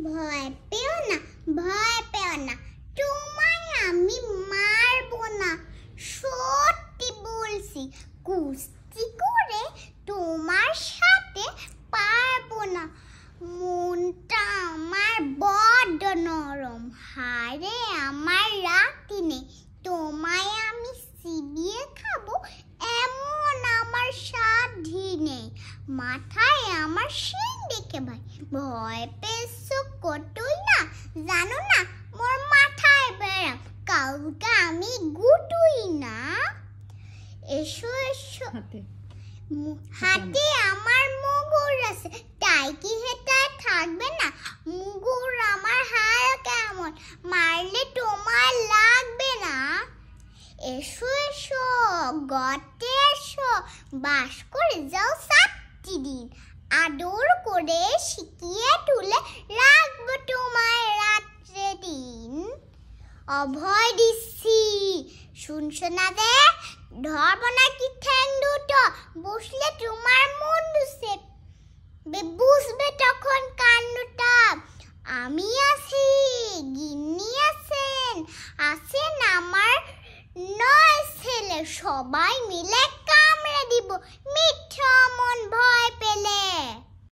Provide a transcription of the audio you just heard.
ভয় পেও না, ভয় পেও না, তোমায় আমি মারবো না। সত্যি বলছি, কুস্তি করে তোমার সাথে পারবো না। মনটা আমার বড্ড নরম, হারে আমার রাতি নেই। তোমায় আমি চিবিয়ে খাবো এমন আমার সাধ্য নেই। মাথায় আমার শিং দেখে ভাই ভয় পেয়েছো কতই না, জানো না মোর মাথায় বেড়াম, কাউকে আমি গুটুই না। এসো এসো, হাতে আমার মুগুর আছে, তাই কি হেটায় থাকবে না? মুগুর আমার হায় কেমন, মারলে তোমার লাগবে না। এসো এসো, গর্তে এসো, বাস করে যাও 7টি দিন। আদর করে শিখিয়ে তুলে রাখবো তোমায় রাত্রে দিন। অভয় দিচ্ছি, শুনছো না রে? ধরবো নাকি ঠ্যাং দুটো, বসলে তোমার মন দুষে বুঝবে তখন কাণ্ডটা। আমি আছি, গিন্নি আছেন, আছেন আমার 9 ছেলে, সবাই মিলে কামড়ে দিব মিঠা মন ভয় পেলে।